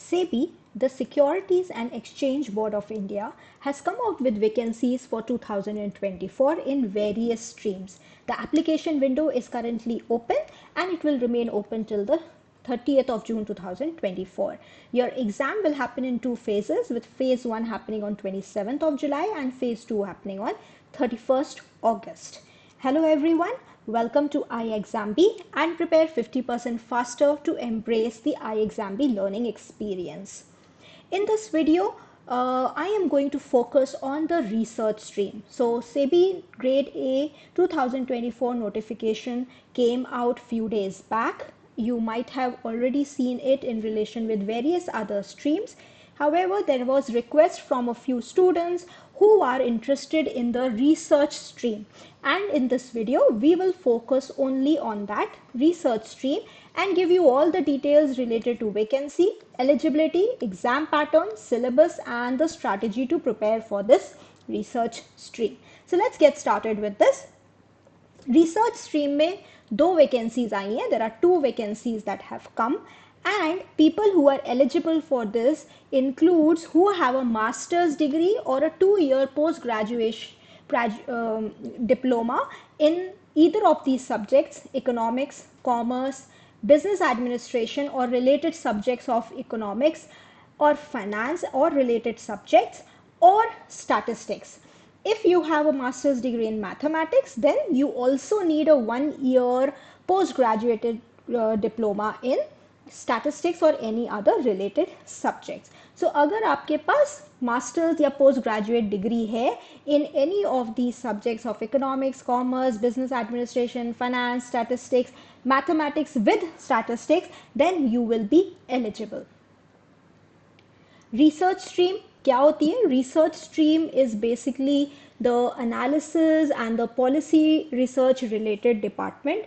SEBI, the Securities and Exchange Board of India, has come out with vacancies for 2024 in various streams. The application window is currently open and it will remain open till the 30th of June 2024. Your exam will happen in two phases, with phase 1 happening on 27th of July and phase 2 happening on 31st August. Hello everyone, welcome to iExamB and prepare 50% faster to embrace the iExamB learning experience. In this video, I am going to focus on the research stream. So SEBI Grade A 2024 notification came out few days back. You might have already seen it in relation with various other streams. However, there was request from a few students who are interested in the research stream, and in this video we will focus only on that research stream and give you all the details related to vacancy, eligibility, exam pattern, syllabus and the strategy to prepare for this research stream. So let's get started with this. Research stream में दो vacancies आई हैं. There are two vacancies that have come, and people who are eligible for this includes who have a master's degree or a 2-year post-graduation diploma in either of these subjects: economics, commerce, business administration or related subjects of economics, or finance or related subjects, or statistics. If you have a master's degree in mathematics, then you also need a 1-year postgraduate diploma in statistics or any other related subjects. So अगर आपके पास masters या post graduate degree है in any of these subjects of economics, commerce, business administration, finance, statistics, mathematics with statistics, then you will be eligible. Research stream क्या होती है? Research stream is basically the analysis and the policy research related department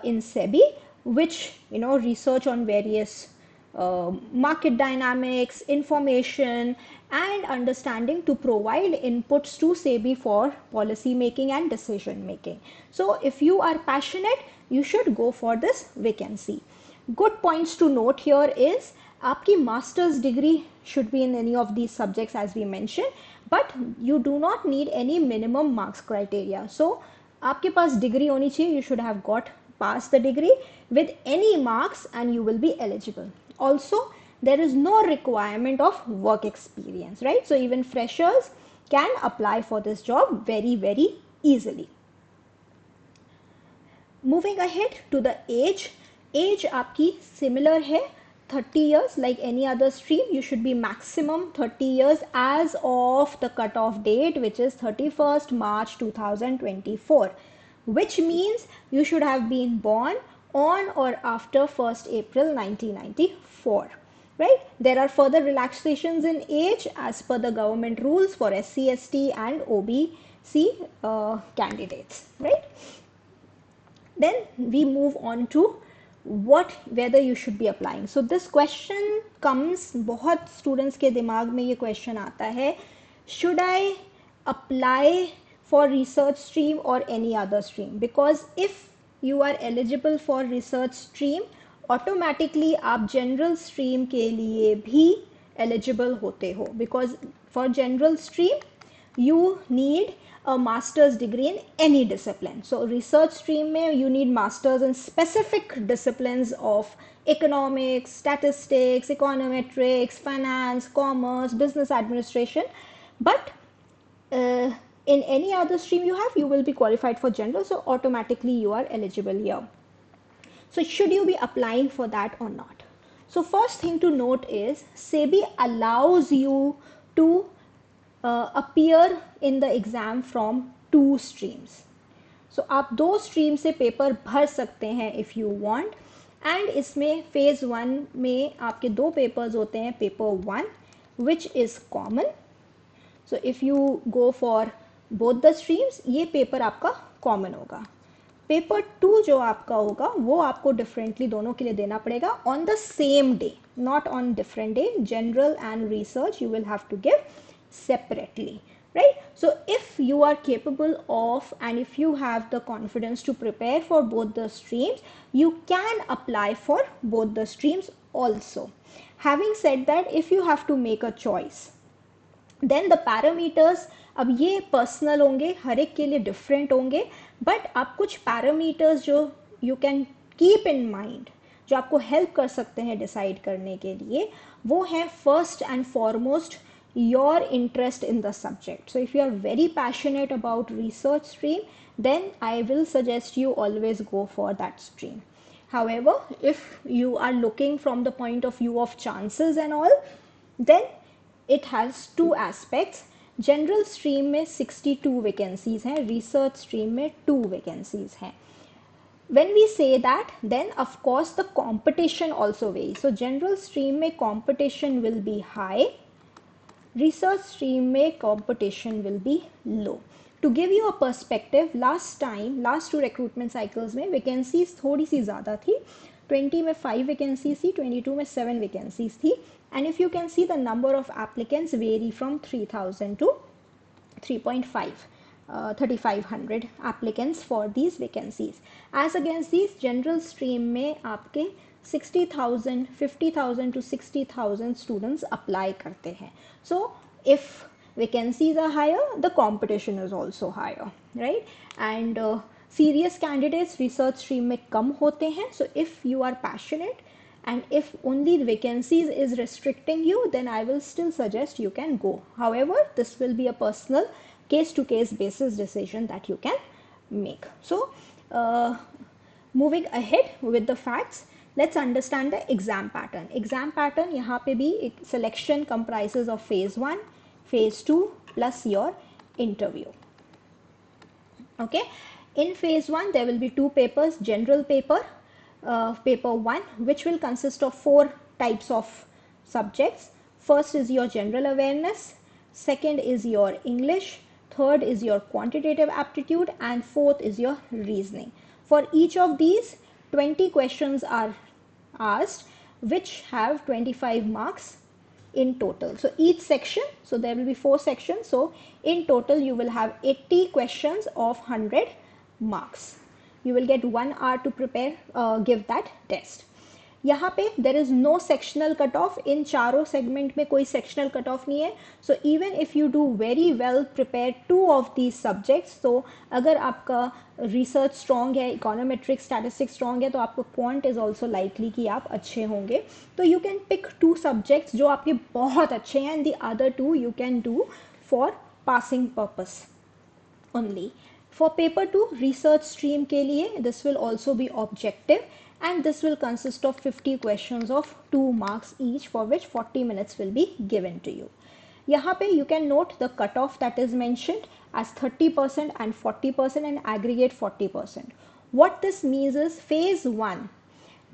in SEBI, which research on various market dynamics, information and understanding to provide inputs to SEBI for policy making and decision making. So if you are passionate, you should go for this vacancy. Good points to note here is आपकी master's degree should be in any of these subjects as we mentioned, but you do not need any minimum marks criteria. So आपके पास degree होनी चाहिए. You should have got pass the degree with any marks and you will be eligible. Also, there is no requirement of work experience, right? So even freshers can apply for this job very, very easily. Moving ahead to the age आपकी similar है 30 years. Like any other stream, you should be maximum 30 years as of the cutoff date, which is 31st March 2024, which means you should have been born on or after 1st April 1994, right? There are further relaxations in age as per the government rules for SC, ST and OBC candidates, right? Then we move on to whether you should be applying. So this question comes, बहुत students के दिमाग में ये question आता है, should I apply for research stream or any other stream? Because if you are eligible for research stream, automatically आप general stream के लिए भी eligible होते हो, because for general stream you need a master's degree in any discipline. So research stream में you need masters in specific disciplines of economics, statistics, econometrics, finance, commerce, business administration. But in any other stream you will be qualified for general, so automatically you are eligible here. So should you be applying for that or not? So first thing to note is SEBI allows you to appear in the exam from 2 streams. So आप 2 stream से paper भर सकते हैं if you want, and इसमें phase 1 में आपके 2 papers होते हैं. Paper 1 which is common. So if you go for both the streams, ये paper आपका common होगा. Paper 2 जो आपका होगा वो आपको differently दोनों के लिए देना पड़ेगा on the same day, not on different day. General and research you will have to give separately, right? So if you are capable of and if you have the confidence to prepare for both the streams, you can apply for both the streams also. Having said that, if you have to make a choice, then the parameters, अब ये personal होंगे, हर एक के लिए different होंगे, but आप कुछ parameters जो you can keep in mind, जो आपको हेल्प कर सकते हैं डिसाइड करने के लिए, वो है first and foremost your interest in the subject. So if you are very passionate about research stream, then I will suggest you always go for that stream. However, if you are looking from the point of view of chances and all, then it has two aspects. General stream में 62 vacancies हैं, research stream में 2 vacancies हैं. When we say that, then of course the competition also varies. So general stream में competition will be high, research stream में competition will be low. To give you a perspective, last two recruitment cycles में vacancies थोड़ी सी ज़्यादा थी. 20 में 5 vacancies थी, 22 में 7 vacancies थी, and if you can see the number of applicants vary from 3000 to 3.5, 3500 applicants for these vacancies. As against these, general stream में आपके 60,000, 50,000 to 60,000 students apply करते हैं. So if vacancies are higher, the competition is also higher, right? And serious candidates research stream में कम होते हैं. So if you are passionate and if only vacancies is restricting you, then I will still suggest you can go. However, this will be a personal case to case basis decision that you can make. So moving ahead with the facts, let's understand the exam pattern. Exam pattern, यहाँ पे भी selection comprises of phase 1, phase 2 plus your interview. Okay, in phase 1 there will be 2 papers. General paper, paper 1, which will consist of 4 types of subjects. First is your general awareness, second is your English, third is your quantitative aptitude, and fourth is your reasoning. For each of these, 20 questions are asked, which have 25 marks in total. So each section, so there will be 4 sections, so in total you will have 80 questions of 100 marks. You will get 1 hour to prepare, give that test. यहाँ पे there is no sectional cut off. इन चारों segment में कोई sectional cut off नहीं है. So even if you do very well, prepare 2 of these subjects, तो अगर आपका research strong है, econometrics, statistics strong है, तो आपको quant is also likely कि आप अच्छे होंगे. तो you can pick 2 subjects जो आपके बहुत अच्छे हैं, and the other 2 you can do for passing purpose only. For paper 2 research stream के लिए this will also be objective, and this will consist of 50 questions of 2 marks each, for which 40 minutes will be given to you. यहाँ पे you can note the cutoff that is mentioned as 30% and 40% and aggregate 40%. What this means is phase 1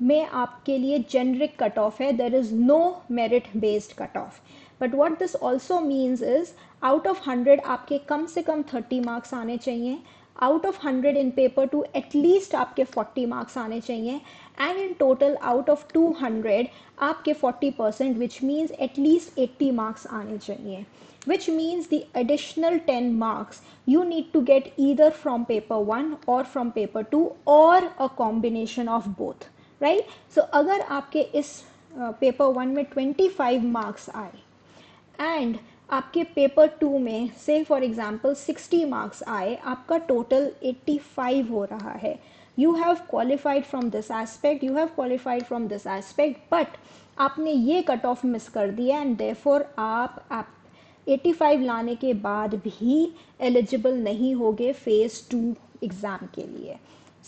में आपके लिए generic cutoff है, there is no merit based cutoff. But what this also means is out of 100 आपके कम से कम 30 marks आने चाहिए, out of 100 in paper 2 at least आपके 40 marks आने चाहिए, and in total out of 200 आपके 40%, which means at least 80 marks आने चाहिए, which means the additional 10 marks you need to get either from paper 1 or from paper 2 or a combination of both, right? So अगर आपके इस paper 1 में 25 marks आए and आपके paper 2 में से फॉर एग्जांपल 60 मार्क्स आए, आपका टोटल 85 हो रहा है. You have qualified from this aspect, you have qualified from this aspect, but आपने ये कट ऑफ मिस कर दिया, एंड देयरफॉर आप 85 लाने के बाद भी एलिजिबल नहीं होगे फेज़ 2 एग्ज़ाम के लिए.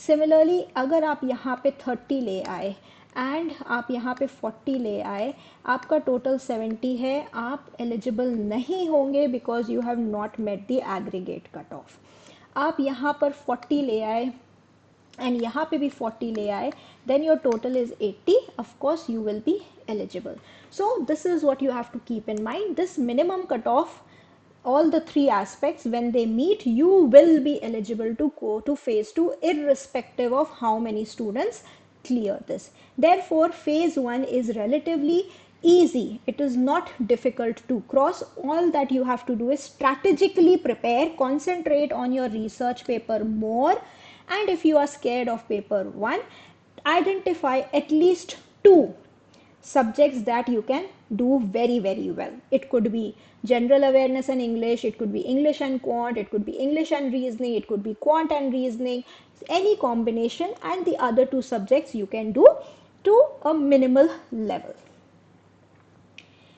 सिमिलरली अगर आप यहाँ पे 30 ले आए एंड आप यहाँ पे 40 ले आए, आपका टोटल 70 है, आप एलिजिबल नहीं होंगे because you have not met the aggregate cut off. आप यहाँ पर 40 ले आए एंड यहाँ पे भी 40 ले आए, then your total is 80, of course you will be eligible. So this is what you have to keep in mind. This minimum cutoff, all the 3 aspects, when they meet, you will be eligible to go to phase 2 irrespective of how many students clear this. Therefore phase 1 is relatively easy. It is not difficult to cross. All that you have to do is strategically prepare, concentrate on your research paper more, and if you are scared of paper 1, identify at least 2 subjects that you can do very, very well. It could be general awareness and English, it could be English and quant, it could be English and reasoning, it could be quant and reasoning, any combination, and the other two subjects you can do to a minimal level.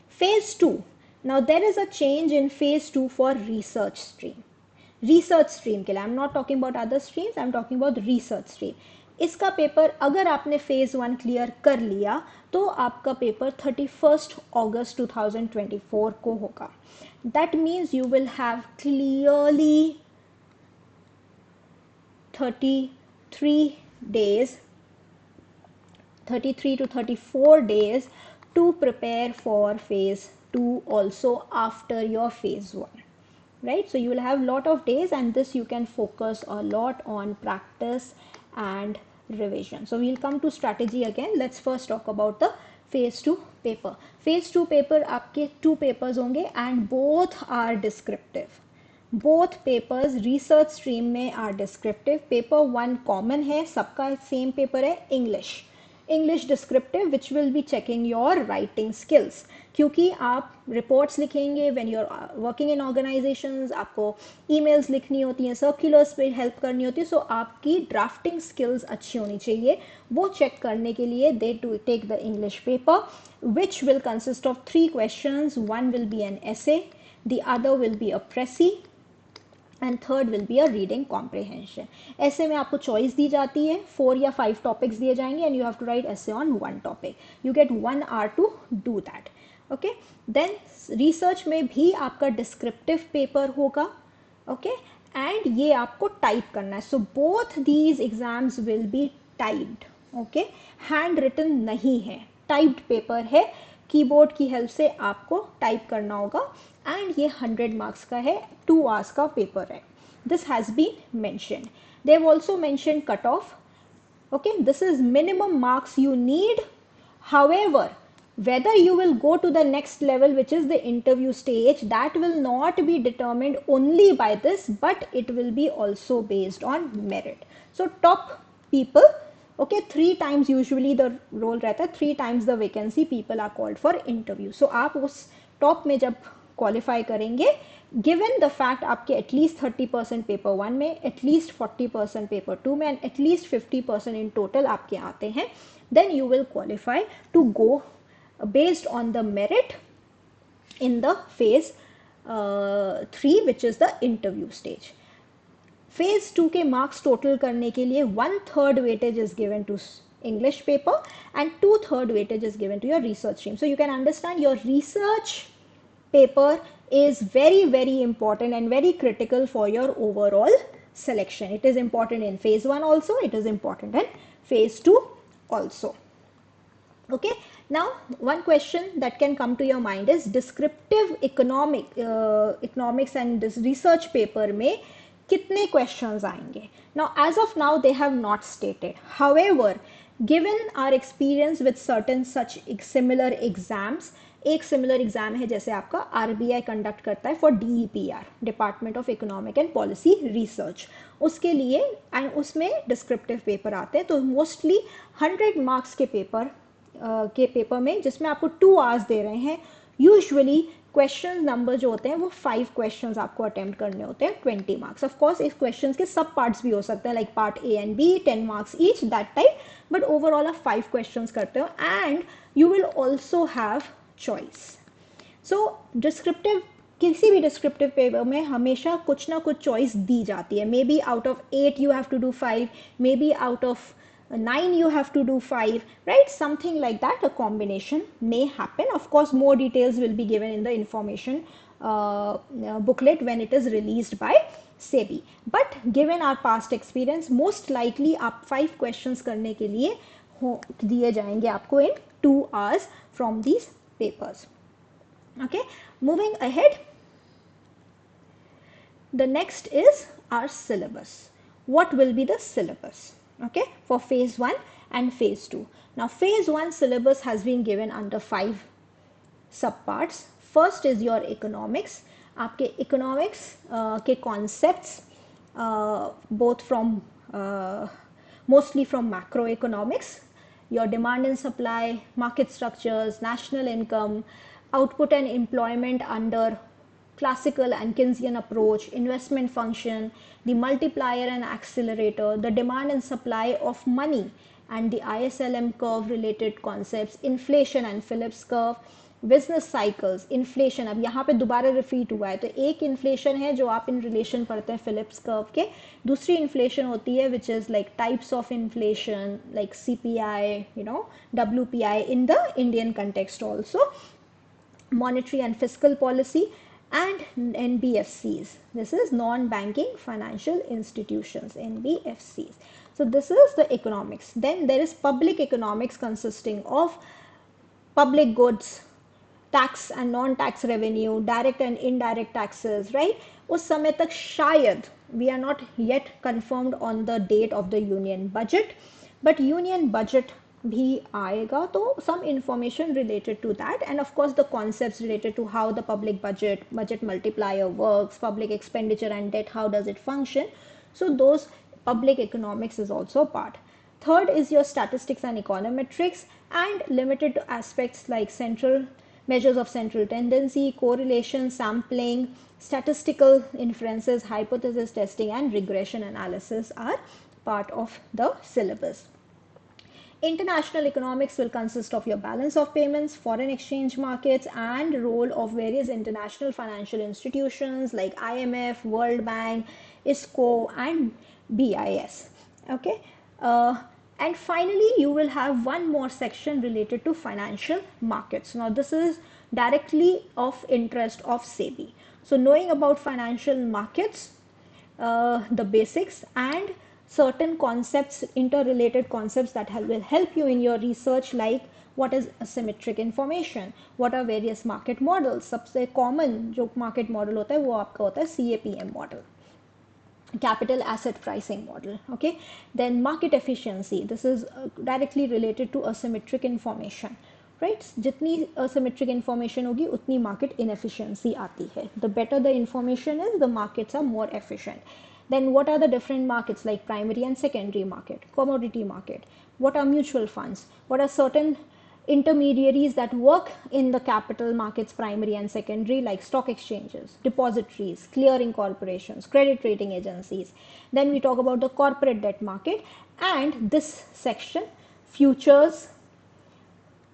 Phase 2. Now there is a change in phase 2 for research stream. Research stream के लिए, I'm not talking about other streams, I'm talking about research stream. इसका paper अगर आपने phase 1 clear कर लिया तो आपका paper 31st August 2024 को होगा. That means you will have clearly 33 days, 33 to 34 days to prepare for phase 2 also after your phase 1, right? So you will have lot of days, and this you can focus a lot on practice and revision. So we'll come to strategy again. Let's first talk about the phase 2 paper. Phase 2 paper आपके 2 papers होंगे and both are descriptive. Both papers research stream में are descriptive. Paper 1 common है, सबका same paper है, English descriptive, which will be checking your writing skills. क्योंकि आप reports लिखेंगे when you're working in organizations, आपको emails लिखनी होती हैं, circulars पे help करनी होती है, so आपकी drafting skills अच्छी होनी चाहिए. वो check करने के लिए they take the English paper, which will consist of 3 questions. One will be an essay, the other will be a précis, and third will be a reading comprehension. ऐसे में आपको चॉइस दी जाती है, 4 या 5 टॉपिक्स दिए जाएंगे and you have to write essay on 1 topic. You get 1 hour to do that. Okay, then research में भी आपका डिस्क्रिप्टिव पेपर होगा. ओके, एंड ये आपको टाइप करना है. So both these exams will be typed. Okay, handwritten नहीं है, टाइप्ड पेपर है, कीबोर्ड की हेल्प से आपको टाइप करना होगा. एंड ये 100 मार्क्स का है, 2 hours का पेपर है. This has been mentioned. They have also mentioned cut off. Okay, this is minimum marks you need. However, whether you will go to the next level, which is the interview stage, that will not be determined only by this, but it will be also based on merit. So top people, okay, 3 times usually the role रहता है, 3 times the vacancy people are called for interview. So आप उस top में जब qualify करेंगे, given the fact आपके at least 30% paper 1 में, at least 40% paper 2 में, and at least 50% in total आपके आते हैं, then you will qualify to go based on the merit in the phase 3, which is the interview stage. Phase 2 के marks total करने के लिए 1/3 weightage is given to English paper and 2/3 weightage is given to your research stream. So you can understand your research paper is very, very important and very critical for your overall selection. It is important in phase 1 also, it is important in phase 2 also. Okay, now one question that can come to your mind is descriptive economics and this research paper में कितने questions आएंगे. Now as of now they have not stated. However, given our experience with certain such similar exams, एक similar exam है जैसे आपका RBI conduct करता है for DEPR, department of economic and policy research, उसके लिए, एंड उसमें डिस्क्रिप्टिव पेपर आते हैं. तो मोस्टली 100 मार्क्स के पेपर में, जिसमें आपको 2 hours दे रहे हैं, यूजुअली क्वेश्चन नंबर जो होते हैं वो 5 क्वेश्चंस आपको अटेम्प्ट करने होते हैं, 20 मार्क्स. ऑफ कोर्स इस क्वेश्चंस के सब पार्ट्स भी हो सकते हैं, like part A and B, 10 marks each, that type, but overall आप 5 क्वेश्चंस करते हो and you will also have choice. So descriptive, किसी भी डिस्क्रिप्टिव पेपर में हमेशा कुछ ना कुछ चॉइस दी जाती है. May be out of 8 you have to do 5, may be out of 9 you have to do 5, right? Something like that, a combination may happen. Of course, more details will be given in the information booklet when it is released by SEBI. But given our past experience, most likely आप 5 questions करने के लिए दिए जाएंगे आपको in 2 hours from these papers. Okay, moving ahead, the next is our syllabus. What will be the syllabus? Okay, for phase 1 and phase 2. Now phase 1 syllabus has been given under 5 subparts. First is your economics. आपके economics के concepts both from mostly from macroeconomics. your demand and supply, market structures, national income, output and employment under classical and Keynesian approach, investment function, the multiplier and accelerator, the demand and supply of money and the ISLM curve related concepts, inflation and Phillips curve, business cycles, inflation. अब यहाँ पे दोबारा repeat हुआ है, तो एक inflation है जो आप इन रिलेशन पढ़ते हैं फिलिप्स कर्व के, दूसरी इन्फ्लेशन होती है which is like types of inflation like CPI, you know, WPI in the Indian context also, monetary and fiscal policy, and NBFCs. This is non-banking financial institutions, NBFCs. So this is the economics. Then there is public economics consisting of public goods, tax and non-tax revenue, direct and indirect taxes, right? उस समय तक शायद we are not yet confirmed on the date of the union budget, but union budget भी आएगा, तो some information related to that, and of course the concepts related to how the public budget multiplier works, public expenditure and debt, how does it function. So those public economics is also part. Third is your statistics and econometrics, and limited to aspects like central measures of central tendency, correlation, sampling, statistical inferences, hypothesis testing, and regression analysis are part of the syllabus. International economics will consist of your balance of payments, foreign exchange markets, and role of various international financial institutions like IMF, World Bank, ISCO, and BIS. Okay. And finally, you will have one more section related to financial markets. Now, this is directly of interest of SEBI. So, knowing about financial markets, the basics, and certain concepts, interrelated concepts that will help you in your research, like what is asymmetric information, what are various market models. सबसे common जो market model होता है वो आपका होता है CAPM model, capital asset pricing model. Okay, then market efficiency, this is directly related to asymmetric information, right? जितनी asymmetric information होगी उतनी market inefficiency आती है. The better the information is, the markets are more efficient. Then what are the different markets like primary and secondary market, commodity market, what are mutual funds, what are certain intermediaries that work in the capital markets, primary and secondary, like stock exchanges, depositories, clearing corporations, credit rating agencies. Then we talk about the corporate debt market, and this section, futures,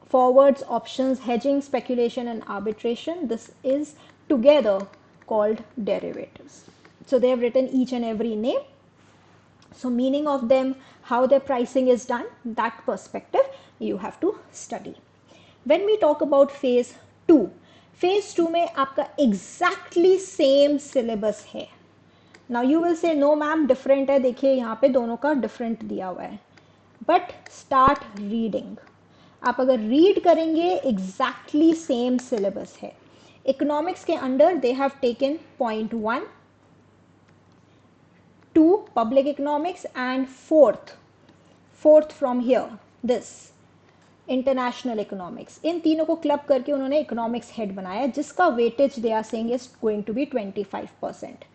forwards, options, hedging, speculation, and arbitration. This is together called derivatives. So they have written each and every name. So meaning of them, how their pricing is done, that perspective you have to study. When we talk about phase 2, phase 2 में आपका exactly same syllabus है. Now you will say no ma'am different है, देखिए यहाँ पे दोनों का different दिया हुआ है. But start reading. आप अगर read करेंगे exactly same syllabus है. Economics के अंदर they have taken point 1, 2 public economics, and fourth from here this international economics. इन तीनों को क्लब करके उन्होंने economics head बनाया, जिसका weightage they are saying is going to be 25%.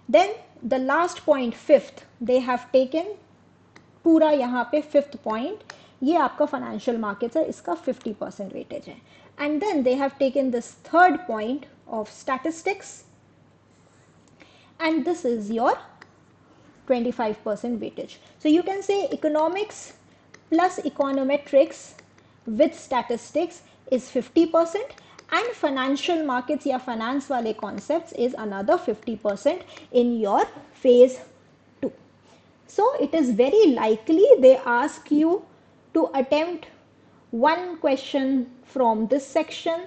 Then the last point, fifth, they have taken पूरा यहाँ पे fifth point, ये आपका financial markets है, इसका 50% weightage है. And then they have taken this third point of statistics, and this is your 25% weightage. So you can say economics plus econometrics with statistics is 50%, and financial markets या finance वाले concepts is another 50% in your phase 2. So it is very likely they ask you to attempt one question from this section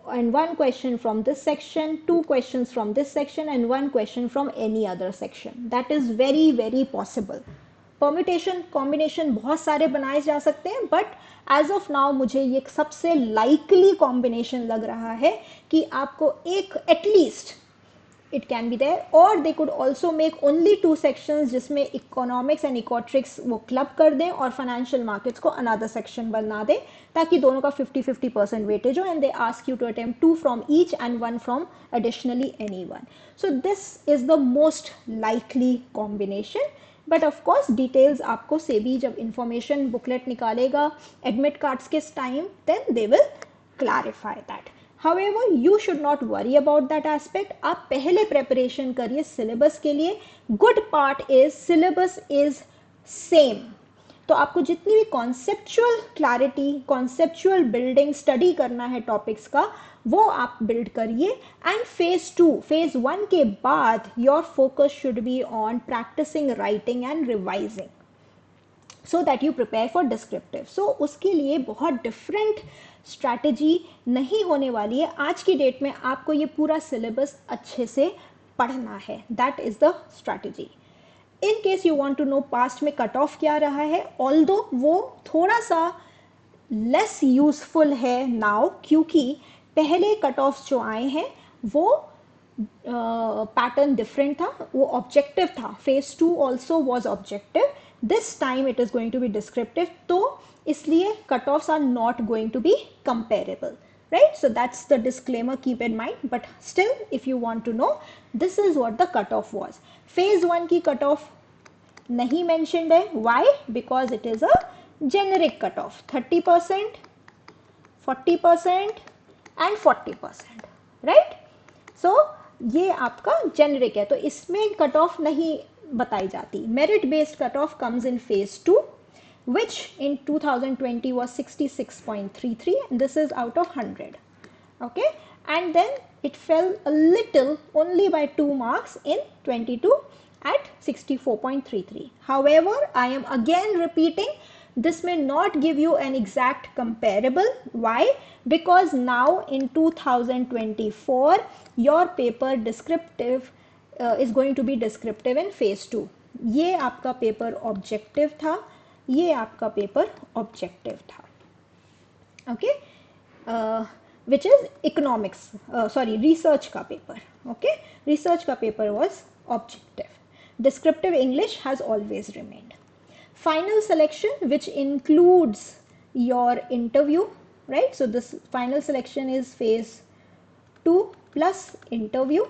and one question from this section, 2 questions from this section, and 1 question from any other section. That is very very possible. Permutation combination बहुत सारे बनाए जा सकते हैं, but as of now मुझे ये सबसे likely combination लग रहा है कि आपको एक at least it can be there, or they could also make only 2 sections जिसमें economics and econometrics वो club कर दें और financial markets को another section बना दें, ताकि दोनों का 50-50% weightage हो, and they ask you to attempt 2 from each and 1 from additionally any one. So this is the most likely combination. But of course details आपको सेबी जब इंफॉर्मेशन बुकलेट निकालेगा एडमिट कार्ड्स के time, then they will clarify that. However, you should not worry about that aspect. आप पहले preparation करिए syllabus के लिए. Good part is syllabus is same. तो आपको जितनी भी conceptual clarity, conceptual building study करना है टॉपिक्स का, वो आप बिल्ड करिए. एंड फेज 1 के बाद your focus should be on practising writing and revising so that you prepare for descriptive. So उसके लिए बहुत डिफरेंट स्ट्रैटेजी नहीं होने वाली है. आज की डेट में आपको ये पूरा सिलेबस अच्छे से पढ़ना है. That is the strategy. In case you want to know past में कट ऑफ क्या रहा है, ऑल्दो वो थोड़ा सा लेस यूजफुल है नाउ, क्योंकि पहले कट ऑफ जो आए हैं वो पैटर्न डिफरेंट था, वो ऑब्जेक्टिव था. Phase 2 also was objective. This time it is going to be descriptive, तो इसलिए cutoffs are not going to be comparable, right? So that's the disclaimer, keep in mind. But still, if you want to know, this is what the cutoff was. Phase 1 की cutoff नहीं mentioned है. Why? Because it is a generic cutoff. 30%, 40% and 40%, right? So ये आपका generic है, तो इसमें cutoff नहीं बताई जाती. Merit based cut off comes in phase 2, which in 2020 was 66.33, and this is out of 100. Okay, and then it fell a little, only by 2 marks in 22 at 64.33. However, I am again repeating, this may not give you an exact comparable. Why? Because now in 2024 your paper descriptive is going to be descriptive in phase 2. ये आपका paper objective था, ये आपका paper objective था. Okay, which is economics, sorry research का paper. Okay, research का paper was objective. Descriptive English has always remained. Final selection which includes your interview, right? So this final selection is phase 2 plus interview,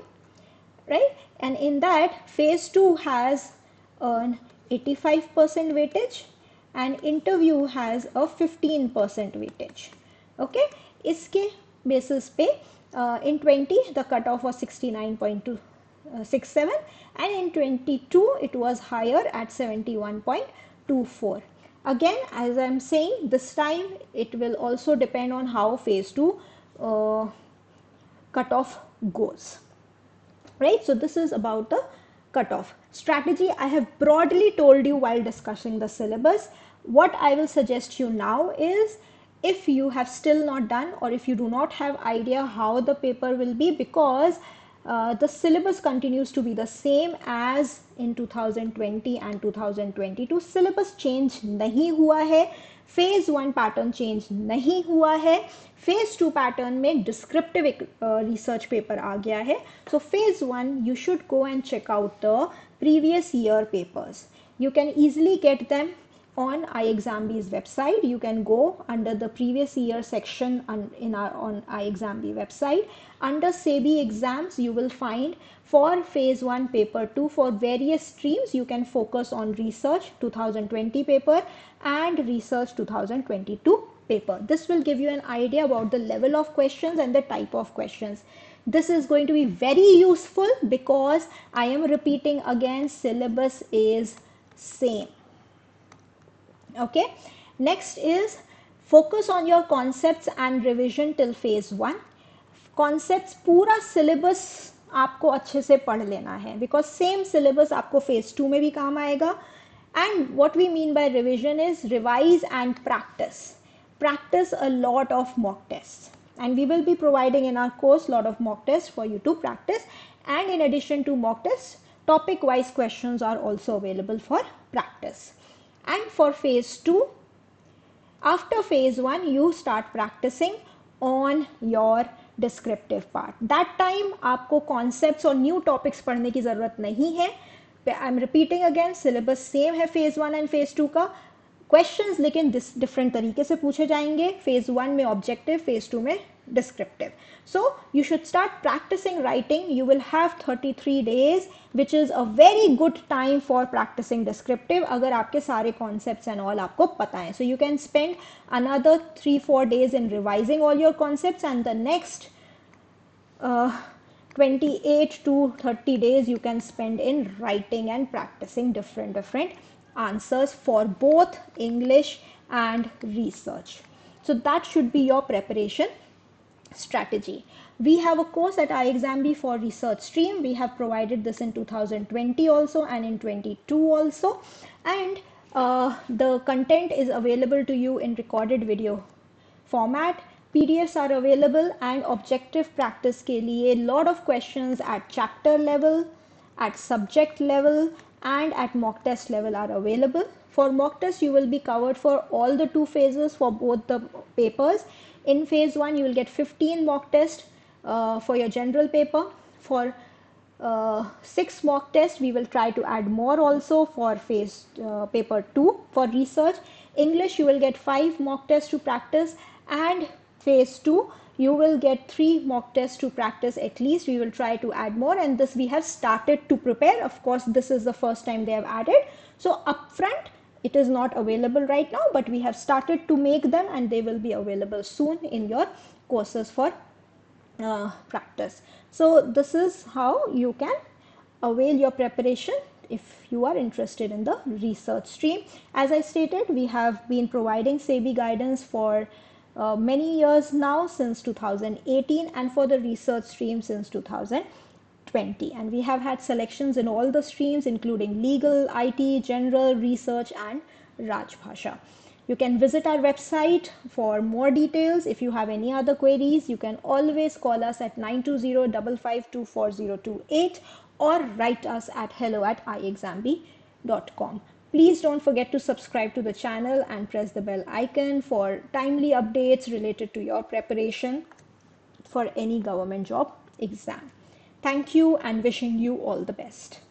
right? And in that phase 2 has an 85% weightage and interview has a 15% weightage. Okay, इसके basis पे in 20 the cutoff was 69.267 and in 22 it was higher at 71.24. Again, as I am saying, this time it will also depend on how phase 2 cutoff goes. Right, so this is about the cutoff strategy. I have broadly told you while discussing the syllabus. What I will suggest you now is, if you have still not done, or if you do not have idea how the paper will be, because the syllabus continues to be the same as in 2020 and 2022. syllabus change नहीं हुआ है, phase 1 pattern change नहीं हुआ है, phase 2 pattern में descriptive research paper आ गया है. सो phase 1 you should go and check out the previous year papers. You can easily get them on iExamB's website. You can go under the previous year section on iExamB website. Under SEBI exams, you will find for phase 1 paper 2 for various streams. You can focus on research 2020 paper and research 2022 paper. This will give you an idea about the level of questions and the type of questions. This is going to be very useful because I am repeating again, syllabus is same. Okay, next is focus on your concepts and revision till phase 1. Concepts पूरा syllabus आपको अच्छे से पढ़ लेना है, because same syllabus आपको phase 2 में भी काम आएगा. And what we mean by revision is revise and practice. Practice a lot of mock tests, and we will be providing in our course lot of mock tests for you to practice. And in addition to mock tests, topic wise questions are also available for practice. And for phase 2, after phase 1 you start practicing on your descriptive part. That time आपको concepts और new topics पढ़ने की ज़रूरत नहीं है. I'm repeating again, syllabus same है phase 1 and phase 2 का. Questions लेकिन different तरीके से पूछे जाएंगे. phase 1 में objective, phase 2 में descriptive. So you should start practicing writing. You will have 33 days, which is a very good time for practicing descriptive अगर आपके सारे concepts and all आपको पता है. So you can spend another 3-4 days in revising all your concepts, and the next 28 to 30 days you can spend in writing and practicing different answers for both English and research. So that should be your preparation strategy. We have a course at iExamB for research stream. We have provided this in 2020 also and in 22 also, and the content is available to you in recorded video format. PDFs are available, and objective practice के लिए lot of questions at chapter level, at subject level, and at mock test level are available. For mock test, you will be covered for all the 2 phases for both the papers. In phase 1, you will get 15 mock tests for your general paper. For 6 mock tests, we will try to add more also for phase paper 2. For research English, you will get 5 mock tests to practice, and phase 2 you will get 3 mock tests to practice at least. We will try to add more, and this we have started to prepare. Of course, this is the first time they have added, so upfront it is not available right now, but we have started to make them, and they will be available soon in your courses for practice. So this is how you can avail your preparation if you are interested in the research stream. As I stated, we have been providing SEBI guidance for many years now, since 2018, and for the research stream since 2020, and we have had selections in all the streams including legal, IT, general, research, and Rajbhasha. You can visit our website for more details. If you have any other queries, you can always call us at 920-552-4028 or write us at hello@iexamb.com. Please don't forget to subscribe to the channel and press the bell icon for timely updates related to your preparation for any government job exam. Thank you, and wishing you all the best.